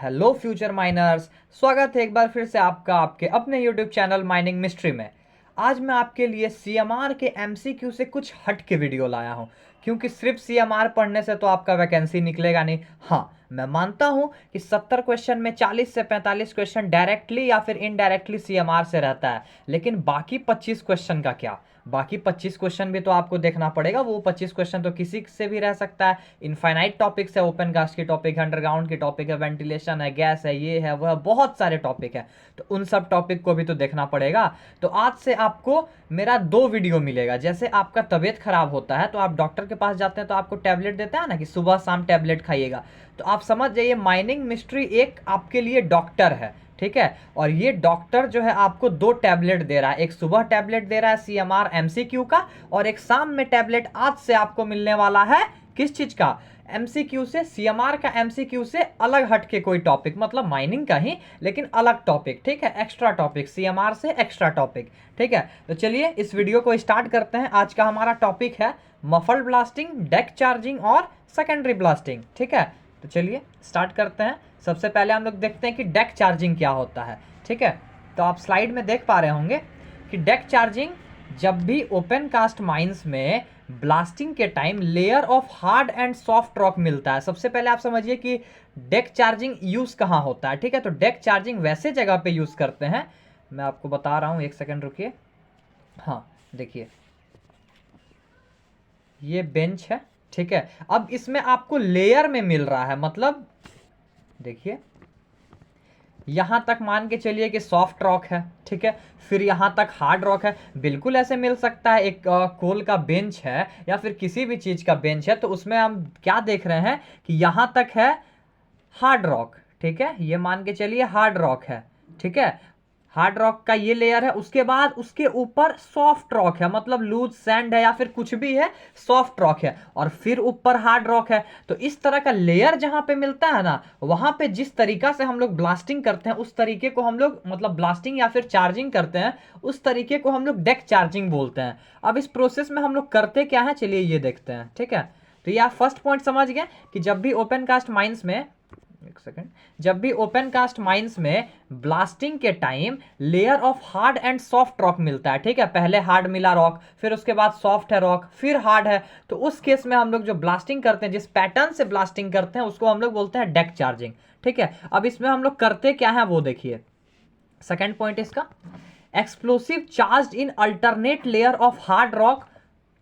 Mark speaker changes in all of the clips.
Speaker 1: Hello future miners, स्वागत है एक बार फिर से आपका आपके अपने यूट्यूब चैनल माइनिंग मिस्ट्री में। आज मैं आपके लिए सीएमआर के एमसीक्यू से कुछ हट के वीडियो लाया हूं, क्योंकि सिर्फ सीएमआर पढ़ने से तो आपका वैकेंसी निकलेगा नहीं। हाँ, मैं मानता हूं कि 70 क्वेश्चन में 40 से 45 क्वेश्चन डायरेक्टली या फिर इनडायरेक्टली सीएमआर से रहता है, लेकिन बाकी 25 क्वेश्चन का क्या? बाकी 25 क्वेश्चन भी तो आपको देखना पड़ेगा। वो 25 क्वेश्चन तो किसी से भी रह सकता है। इनफाइनाइट टॉपिक्स है, ओपन कास्ट की टॉपिक है, अंडरग्राउंड की टॉपिक है, वेंटिलेशन है, गैस है, ये है वह, बहुत सारे टॉपिक है। तो उन सब टॉपिक को भी तो देखना पड़ेगा। तो आज से आपको मेरा 2 वीडियो मिलेगा। जैसे आपका तबीयत खराब होता है तो आप डॉक्टर के पास जाते हैं तो आपको टैबलेट देता है ना कि सुबह शाम टैबलेट खाइएगा। तो आप समझ जाइए माइनिंग मिस्ट्री एक आपके लिए डॉक्टर है, ठीक है। और ये डॉक्टर जो है आपको 2 टैबलेट दे रहा है। एक सुबह टैबलेट दे रहा है सीएमआर एमसीक्यू का, और एक शाम में टैबलेट आज से आपको मिलने वाला है किस चीज का? एमसीक्यू से, सीएमआर का एमसीक्यू से अलग हट के कोई टॉपिक, मतलब माइनिंग का ही लेकिन अलग टॉपिक, ठीक है। एक्स्ट्रा टॉपिक, सीएमआर से एक्स्ट्रा टॉपिक, ठीक है। तो चलिए इस वीडियो को स्टार्ट करते हैं। आज का हमारा टॉपिक है मफल्ड ब्लास्टिंग, डेक चार्जिंग और सेकेंडरी ब्लास्टिंग, ठीक है। तो चलिए स्टार्ट करते हैं। सबसे पहले हम लोग देखते हैं कि डेक चार्जिंग क्या होता है, ठीक है। तो आप स्लाइड में देख पा रहे होंगे कि डेक चार्जिंग जब भी ओपन कास्ट माइंस में ब्लास्टिंग के time layer of hard and soft rock मिलता है। सबसे पहले आप समझिए कि डेक चार्जिंग यूज कहाँ होता है, ठीक है। तो डेक चार्जिंग वैसे जगह पे यूज करते हैं, मैं आपको बता रहा हूँ, एक सेकेंड रुकिए। हाँ देखिए, ये बेंच है, ठीक है। अब इसमें आपको लेयर में मिल रहा है, मतलब देखिए यहां तक मान के चलिए कि सॉफ्ट रॉक है, ठीक है। फिर यहां तक हार्ड रॉक है। बिल्कुल ऐसे मिल सकता है, एक कोल का बेंच है या फिर किसी भी चीज का बेंच है, तो उसमें हम क्या देख रहे हैं कि यहां तक है हार्ड रॉक, ठीक है। ये मान के चलिए हार्ड रॉक है, ठीक है। हार्ड रॉक का ये लेयर है, उसके बाद उसके ऊपर सॉफ्ट रॉक है, मतलब लूज सैंड है या फिर कुछ भी है, सॉफ्ट रॉक है, और फिर ऊपर हार्ड रॉक है। तो इस तरह का लेयर जहां पे मिलता है ना, वहां पे जिस तरीका से हम लोग ब्लास्टिंग करते हैं उस तरीके को हम लोग, मतलब ब्लास्टिंग या फिर चार्जिंग करते हैं, उस तरीके को हम लोग डेक चार्जिंग बोलते हैं। अब इस प्रोसेस में हम लोग करते क्या है, चलिए ये देखते हैं, ठीक है। तो ये आप फर्स्ट पॉइंट समझ गए कि जब भी ओपन कास्ट माइंस में, एक सेकेंड, जब भी ओपन कास्ट माइंस में ब्लास्टिंग के time layer of hard and soft rock मिलता है, ठीक है। पहले हार्ड मिला रॉक, फिर उसके बाद सॉफ्ट है रॉक, फिर हार्ड है, तो उस केस में हम लोग जो ब्लास्टिंग करते हैं, जिस पैटर्न से ब्लास्टिंग करते हैं, उसको हम लोग बोलते हैं डेक चार्जिंग, ठीक है। अब इसमें हम लोग करते क्या है वो देखिए। सेकेंड पॉइंट इसका, explosive charge in alternate layer of hard rock,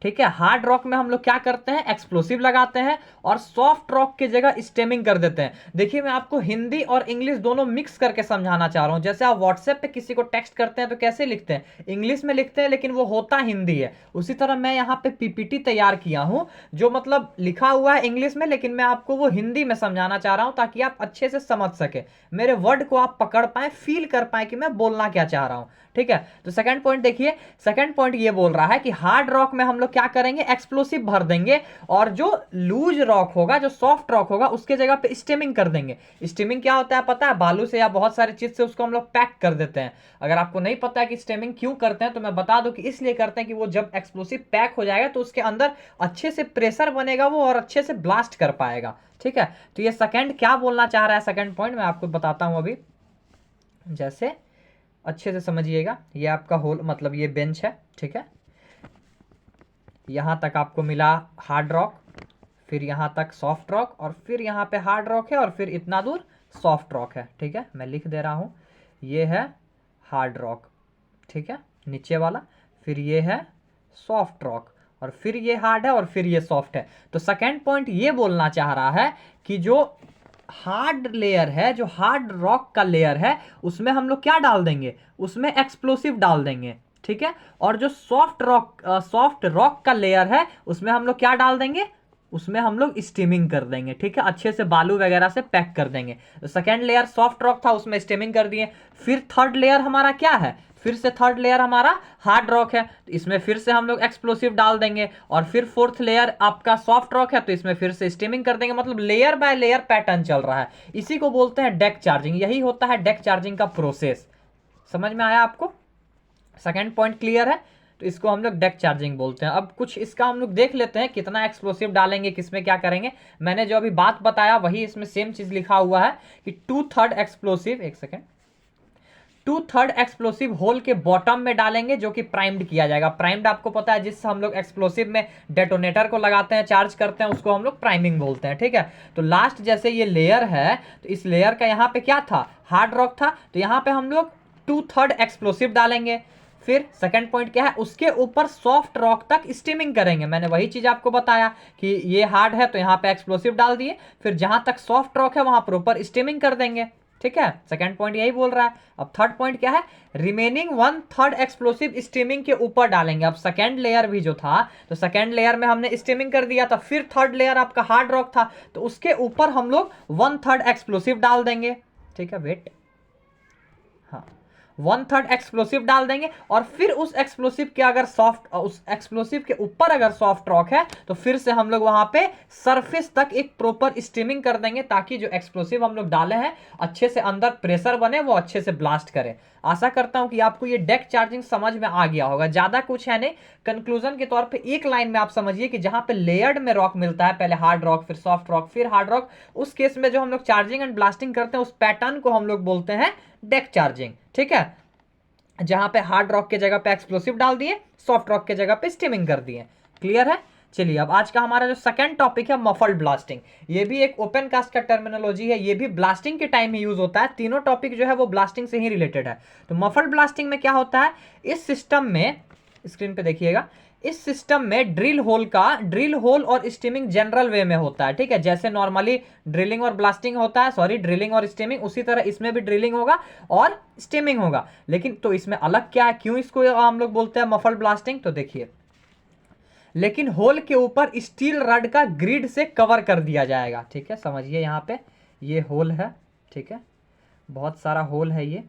Speaker 1: ठीक है। हार्ड रॉक में हम लोग क्या करते हैं, एक्सप्लोसिव लगाते हैं, और सॉफ्ट रॉक की जगह स्टेमिंग कर देते हैं। देखिए मैं आपको हिंदी और इंग्लिश दोनों मिक्स करके समझाना चाह रहा हूं। जैसे आप व्हाट्सएप पे किसी को टेक्स्ट करते हैं तो कैसे लिखते हैं, इंग्लिश में लिखते हैं, लेकिन वो होता हिंदी है। उसी तरह मैं यहाँ पे पीपीटी तैयार किया हूं, जो मतलब लिखा हुआ है इंग्लिश में, लेकिन मैं आपको वो हिंदी में समझाना चाह रहा हूं, ताकि आप अच्छे से समझ सके, मेरे वर्ड को आप पकड़ पाए, फील कर पाए कि मैं बोलना क्या चाह रहा हूं, ठीक है। तो सेकंड पॉइंट देखिए, सेकंड पॉइंट ये बोल रहा है कि हार्ड रॉक में हम लोग क्या करेंगे, एक्सप्लोसिव भर देंगे, और जो लूज रॉक होगा, जो सॉफ्ट रॉक होगा, उसके जगह पे स्टेमिंग कर देंगे। स्टेमिंग क्या होता है पता है, बालू से या बहुत सारी चीज से उसको हम लोग पैक कर देते हैं। अगर आपको नहीं पता है कि स्टेमिंग क्यों करते हैं तो मैं बता दूं कि इसलिए करते हैं कि वो जब एक्सप्लोसिव पैक हो जाएगा तो उसके अंदर अच्छे से प्रेशर बनेगा वो, और अच्छे से ब्लास्ट कर पाएगा, ठीक है। तो ये सेकंड क्या बोलना चाह रहा है, सेकंड पॉइंट मैं आपको बताता हूं अभी, जैसे अच्छे से समझिएगा। ये आपका होल, मतलब ये बेंच है, ठीक है। यहां तक आपको मिला हार्ड रॉक, फिर यहां तक सॉफ्ट रॉक, और फिर यहां पे हार्ड रॉक है, और फिर इतना दूर सॉफ्ट रॉक है, ठीक है। मैं लिख दे रहा हूं, ये है हार्ड रॉक, ठीक है, नीचे वाला, फिर ये है सॉफ्ट रॉक, और फिर ये हार्ड है, और फिर ये सॉफ्ट है। तो सेकेंड पॉइंट ये बोलना चाह रहा है कि जो हार्ड लेयर है, जो हार्ड रॉक का लेयर है, उसमें हम लोग क्या डाल देंगे, उसमें एक्सप्लोसिव डाल देंगे, ठीक है। और जो सॉफ्ट रॉक का लेयर है, उसमें हम लोग क्या डाल देंगे, उसमें हम लोग स्टीमिंग कर देंगे, ठीक है। अच्छे से बालू वगैरह से पैक कर देंगे। तो सेकेंड लेयर सॉफ्ट रॉक था, उसमें स्टीमिंग कर दिए। फिर थर्ड लेयर हमारा क्या है, फिर से थर्ड लेयर हमारा हार्ड रॉक है, तो इसमें फिर से हम लोग एक्सप्लोसिव डाल देंगे। और फिर फोर्थ लेयर आपका सॉफ्ट रॉक है, तो इसमें फिर से स्टीमिंग कर देंगे। मतलब लेयर बाय लेयर पैटर्न चल रहा है। इसी को बोलते हैं डेक चार्जिंग। यही होता है डेक चार्जिंग का प्रोसेस। समझ में आया आपको? सेकेंड पॉइंट क्लियर है? तो इसको हम लोग डेक चार्जिंग बोलते हैं। अब कुछ इसका हम लोग देख लेते हैं कितना एक्सप्लोसिव डालेंगे, किसमें क्या करेंगे। मैंने जो अभी बात बताया वही इसमें सेम चीज लिखा हुआ है कि 2/3 एक्सप्लोसिव, एक सेकेंड, 2/3 एक्सप्लोसिव होल के बॉटम में डालेंगे जो कि प्राइम्ड किया जाएगा। प्राइम्ड आपको पता है जिससे हम लोग एक्सप्लोसिव में डेटोनेटर को लगाते हैं, चार्ज करते हैं, उसको हम लोग प्राइमिंग बोलते हैं, ठीक है। तो लास्ट जैसे ये लेयर है तो इस लेयर का यहाँ पे क्या था, हार्ड रॉक था, तो यहाँ पे हम लोग 2/3 एक्सप्लोसिव डालेंगे। फिर सेकंड पॉइंट क्या है, उसके ऊपर सॉफ्ट रॉक तक स्टीमिंग करेंगे। मैंने वही चीज आपको बताया कि ये हार्ड है तो यहाँ पे एक्सप्लोसिव डाल दिए, फिर जहां तक सॉफ्ट रॉक है वहां पर ऊपर स्टीमिंग कर देंगे, ठीक है। सेकंड पॉइंट यही बोल रहा है। अब थर्ड पॉइंट क्या है, रिमेनिंग 1/3 एक्सप्लोसिव स्टीमिंग के ऊपर डालेंगे। अब सेकंड लेयर भी जो था तो सेकंड लेयर में हमने स्टीमिंग कर दिया था, फिर थर्ड लेयर आपका हार्ड रॉक था तो उसके ऊपर हम लोग 1/3 एक्सप्लोसिव डाल देंगे, ठीक है। वेट, हाँ, 1/3 एक्सप्लोसिव डाल देंगे और फिर उस एक्सप्लोसिव के अगर सॉफ्ट, उस एक्सप्लोसिव के ऊपर अगर सॉफ्ट रॉक है तो फिर से हम लोग वहां पे सरफेस तक एक प्रॉपर स्टीमिंग कर देंगे ताकि जो एक्सप्लोसिव हम लोग डाले हैं अच्छे से अंदर प्रेशर बने, वो अच्छे से ब्लास्ट करे। आशा करता हूं कि आपको ये डेक चार्जिंग समझ में आ गया होगा, ज्यादा कुछ है नहीं। कंक्लूजन के तौर पे एक लाइन में आप समझिए कि जहां पे लेयर्ड में रॉक मिलता है, पहले हार्ड रॉक फिर सॉफ्ट रॉक फिर हार्ड रॉक, उस केस में जो हम लोग चार्जिंग एंड ब्लास्टिंग करते हैं उस पैटर्न को हम लोग बोलते हैं डेक चार्जिंग, ठीक है। जहां पे हार्ड रॉक के जगह पे एक्सप्लोसिव डाल दिए, सॉफ्ट रॉक के जगह पे स्टीमिंग कर दिए। क्लियर है? चलिए अब आज का हमारा जो सेकंड टॉपिक है मफल्ड ब्लास्टिंग, ये भी एक ओपन कास्ट का टर्मिनोलॉजी है, ये भी ब्लास्टिंग के टाइम ही यूज होता है। तीनों टॉपिक जो है वो ब्लास्टिंग से ही रिलेटेड है। तो मफल्ड ब्लास्टिंग में क्या होता है, इस सिस्टम में, स्क्रीन पे देखिएगा, इस सिस्टम में ड्रिल होल और स्टीमिंग जनरल वे में होता है, ठीक है। जैसे नॉर्मली ड्रिलिंग और ब्लास्टिंग होता है, सॉरी ड्रिलिंग और स्टीमिंग, उसी तरह इसमें भी ड्रिलिंग होगा और स्टीमिंग होगा। लेकिन तो इसमें अलग क्या है, क्यों इसको हम लोग बोलते हैं मफल्ड ब्लास्टिंग, तो देखिए, लेकिन होल के ऊपर स्टील रड का ग्रिड से कवर कर दिया जाएगा, ठीक है। समझिए यहाँ पे ये होल है, ठीक है, बहुत सारा होल है ये,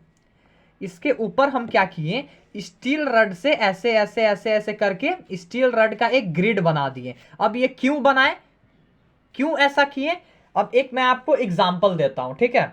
Speaker 1: इसके ऊपर हम क्या किए, स्टील रड से ऐसे ऐसे ऐसे ऐसे करके स्टील रड का एक ग्रिड बना दिए। अब ये क्यों बनाए, क्यों ऐसा किए, अब एक मैं आपको एग्जांपल देता हूं, ठीक है।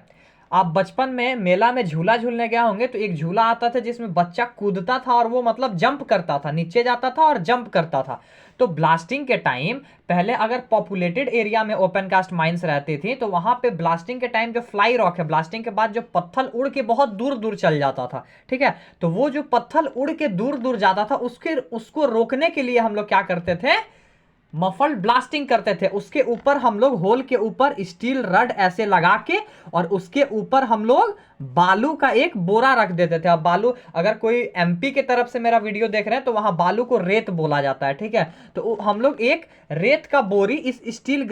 Speaker 1: आप बचपन में मेला में झूला झूलने गए होंगे तो एक झूला आता था जिसमें बच्चा कूदता था और वो मतलब जंप करता था, नीचे जाता था और जंप करता था। तो ब्लास्टिंग के टाइम पहले अगर पॉपुलेटेड एरिया में ओपन कास्ट माइंस रहती थी तो वहां पे ब्लास्टिंग के टाइम जो फ्लाई रॉक है, ब्लास्टिंग के बाद जो पत्थर उड़ के बहुत दूर दूर चल जाता था, ठीक है। तो वो जो पत्थर उड़ के दूर दूर जाता था उसको रोकने के लिए हम लोग क्या करते थे, मफल्ड ब्लास्टिंग करते थे। उसके ऊपर हम लोग होल के ऊपर स्टील रड ऐसे लगा के और उसके ऊपर हम लोग बालू का एक बोरा रख देते थे। अब बालू, अगर कोई एमपी के तरफ से मेरा वीडियो देख रहे हैं तो वहां बालू को रेत बोला जाता है, ठीक है। तो हम लोग एक रेत का बोरी इस स्टील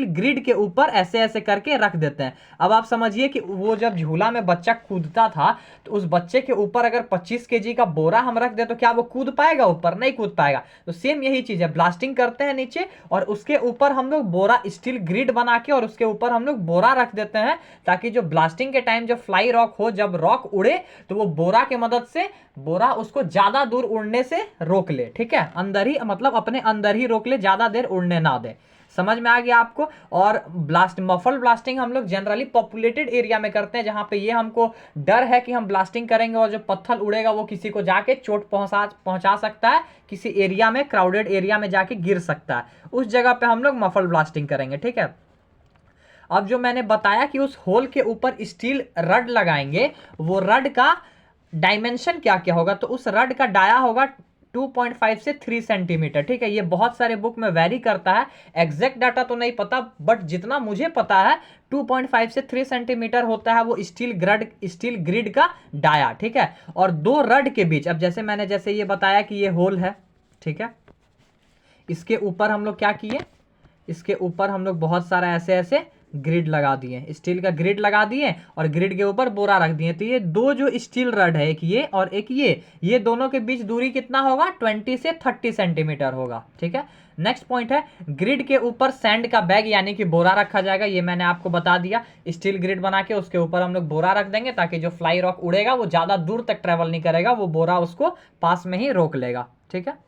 Speaker 1: ग्रिड के ऊपर ऐसे ऐसे करके रख देते हैं। अब आप समझिए कि वो जब झूला में बच्चा कूदता था तो उस बच्चे के ऊपर अगर 25 kg का बोरा हम रख दे तो क्या वो कूद पाएगा ऊपर, नहीं कूद पाएगा। तो सेम यही चीज है, ब्लास्टिंग करते हैं नीचे और उसके ऊपर हम लोग बोरा, स्टील ग्रिड बना के और उसके ऊपर हम लोग बोरा रख देते हैं ताकि जो ब्लास्टिंग के टाइम जो फ्लाई रॉक हो, जब रॉक उड़े तो वो बोरा के मदद से बोरा उसको ज्यादा दूर उड़ने से रोक ले, ठीक है। अंदर ही, मतलब अपने अंदर ही रोक ले, ज्यादा देर उड़ने ना दे। समझ में आ गया आपको। और मफल ब्लास्टिंग हम लोग जनरली पॉपुलेटेड एरिया में करते हैं जहां पे ये हमको डर है कि हम ब्लास्टिंग करेंगे और जो पत्थर उड़ेगा वो किसी को जाके चोट पहुंचा सकता है, किसी एरिया में, क्राउडेड एरिया में जाके गिर सकता है, उस जगह पे हम लोग मफल ब्लास्टिंग करेंगे, ठीक है। अब जो मैंने बताया कि उस होल के ऊपर स्टील रड लगाएंगे, वो रड का डायमेंशन क्या क्या होगा, तो उस रड का डाया होगा 2.5 से 3 सेंटीमीटर, ठीक है। ये बहुत सारे बुक में वेरी करता है, एग्जैक्ट डाटा तो नहीं पता, बट जितना मुझे पता है 2.5 से 3 सेंटीमीटर होता है वो स्टील ग्रिड का डाया, ठीक है। और दो रड के बीच, अब जैसे ये बताया कि ये होल है, ठीक है, इसके ऊपर हम लोग क्या किए, इसके ऊपर हम लोग बहुत सारा ऐसे ऐसे ग्रिड लगा दिए, स्टील का ग्रिड लगा दिए और ग्रिड के ऊपर बोरा रख दिए। तो ये दो जो स्टील रड है, एक ये और एक ये दोनों के बीच दूरी कितना होगा, 20 से 30 सेंटीमीटर होगा, ठीक है। नेक्स्ट पॉइंट है, ग्रिड के ऊपर सैंड का बैग यानी कि बोरा रखा जाएगा। ये मैंने आपको बता दिया, स्टील ग्रिड बना के उसके ऊपर हम लोग बोरा रख देंगे ताकि जो फ्लाई रॉक उड़ेगा वो ज्यादा दूर तक ट्रेवल नहीं करेगा, वो बोरा उसको पास में ही रोक लेगा, ठीक है।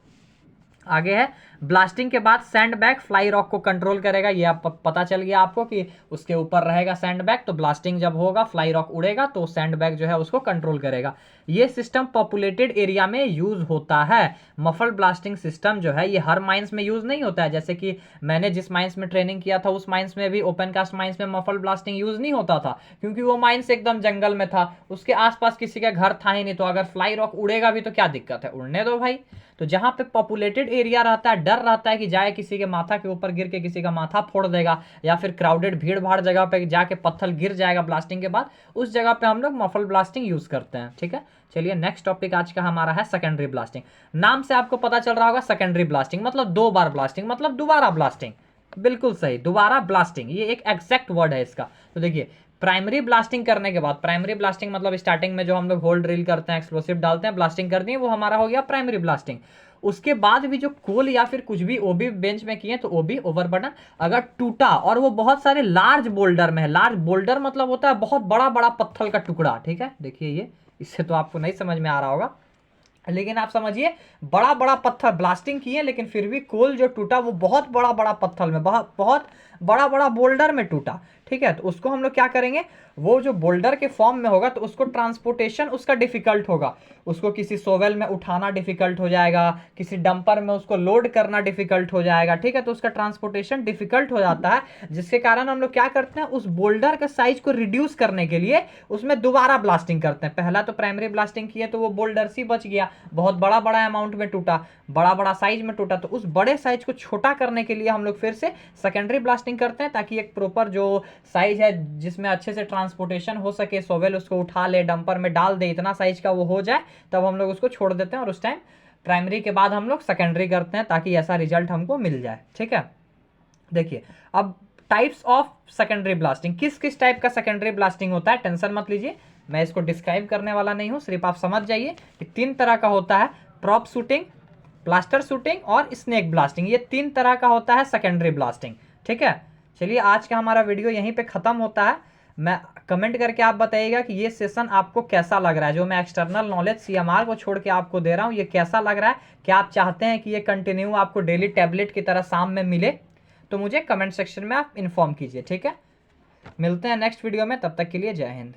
Speaker 1: आगे है ब्लास्टिंग के बाद सैंड बैग फ्लाई रॉक को कंट्रोल करेगा। ये आप पता चल गया आपको कि उसके ऊपर रहेगा सैंड बैग, तो ब्लास्टिंग जब होगा फ्लाई रॉक उड़ेगा तो सैंड बैग जो है उसको कंट्रोल करेगा। ये सिस्टम पॉपुलेटेड एरिया में यूज होता है। मफल ब्लास्टिंग सिस्टम जो है ये हर माइंस में यूज नहीं होता है। जैसे कि मैंने जिस माइंस में ट्रेनिंग किया था उस माइंस में भी, ओपन कास्ट माइंस में मफल ब्लास्टिंग यूज नहीं होता था, क्योंकि वो माइंस एकदम जंगल में था, उसके आसपास किसी का घर था ही नहीं। तो अगर फ्लाई रॉक उड़ेगा भी तो क्या दिक्कत है, उड़ने दो भाई। तो जहां पे पॉपुलेटेड एरिया रहता है, डर रहता है कि जाए किसी के माथा के ऊपर गिर के किसी का माथा फोड़ देगा, या फिर क्राउडेड भीड़ भाड़ जगह पे जाके पत्थर गिर जाएगा ब्लास्टिंग के बाद, उस जगह पे हम लोग मफल ब्लास्टिंग यूज करते हैं। ठीक है, चलिए नेक्स्ट टॉपिक आज का हमारा है सेकेंडरी ब्लास्टिंग। नाम से आपको पता चल रहा होगा सेकेंडरी ब्लास्टिंग मतलब 2 बार ब्लास्टिंग, मतलब दोबारा ब्लास्टिंग। बिल्कुल सही, दोबारा ब्लास्टिंग, ये एक एग्जैक्ट वर्ड है इसका। तो देखिए, प्राइमरी ब्लास्टिंग करने के बाद, प्राइमरी ब्लास्टिंग मतलब स्टार्टिंग में जो हम लोग होल ड्रिल करते हैं, एक्सप्लोसिव डालते हैं, ब्लास्टिंग करते हैं, वो हमारा हो गया प्राइमरी ब्लास्टिंग। उसके बाद भी जो कोल या फिर कुछ भी ओबी बेंच में किए तो ओबी ओवरबर्डन अगर टूटा और वो बहुत सारे लार्ज बोल्डर में है, लार्ज बोल्डर मतलब होता है बहुत बड़ा बड़ा पत्थर का टुकड़ा। ठीक है, देखिए ये, इससे तो आपको नहीं समझ में आ रहा होगा, लेकिन आप समझिए बड़ा बड़ा पत्थर ब्लास्टिंग किए, लेकिन फिर भी कोल जो टूटा वो बहुत बड़ा बड़ा पत्थर में, बहुत बड़ा बड़ा बोल्डर में टूटा। ठीक है, तो उसको हम लोग क्या करेंगे, वो जो बोल्डर के फॉर्म में होगा तो उसको ट्रांसपोर्टेशन उसका डिफिकल्ट होगा, उसको किसी सोवेल में उठाना डिफिकल्ट हो जाएगा, किसी डंपर में उसको लोड करना डिफिकल्ट हो जाएगा। ठीक है, तो उसका ट्रांसपोर्टेशन डिफिकल्ट हो जाता है, जिसके कारण हम लोग क्या करते हैं, उस बोल्डर के साइज को रिड्यूस करने के लिए उसमें दोबारा ब्लास्टिंग करते हैं। पहला तो प्राइमरी ब्लास्टिंग किए तो वो बोल्डर सी बच गया, बहुत बड़ा बड़ा अमाउंट में टूटा, बड़ा बड़ा साइज में टूटा, तो उस बड़े साइज को छोटा करने के लिए हम लोग फिर से सेकेंडरी ब्लास्टिंग करते हैं, ताकि एक प्रॉपर जो साइज है जिसमें अच्छे से ट्रांसपोर्टेशन हो सके, सोवेल उसको उठा ले, डंपर में डाल दे, इतना साइज का वो हो जाए, तब हम लोग उसको छोड़ देते हैं और उस टाइम प्राइमरी के बाद हम लोग सेकेंडरी करते हैं, ताकि ऐसा रिजल्ट हमको मिल जाए। ठीक है, देखिए अब टाइप्स ऑफ सेकेंडरी ब्लास्टिंग, किस किस टाइप का सेकेंडरी ब्लास्टिंग होता है, टेंशन मत लीजिए, मैं इसको डिस्क्राइब करने वाला नहीं हूं, सिर्फ आप समझ जाइए कि 3 तरह का होता है, प्रॉप शूटिंग, प्लास्टर शूटिंग और स्नेक ब्लास्टिंग। ये 3 तरह का होता है सेकेंडरी ब्लास्टिंग। ठीक है, चलिए आज का हमारा वीडियो यहीं पे खत्म होता है। मैं कमेंट करके आप बताइएगा कि ये सेशन आपको कैसा लग रहा है, जो मैं एक्सटर्नल नॉलेज सीएमआर को छोड़ के आपको दे रहा हूँ, ये कैसा लग रहा है, क्या आप चाहते हैं कि ये कंटिन्यू आपको डेली टैबलेट की तरह शाम में मिले, तो मुझे कमेंट सेक्शन में आप इन्फॉर्म कीजिए। ठीक है, मिलते हैं नेक्स्ट वीडियो में, तब तक के लिए जय हिंद।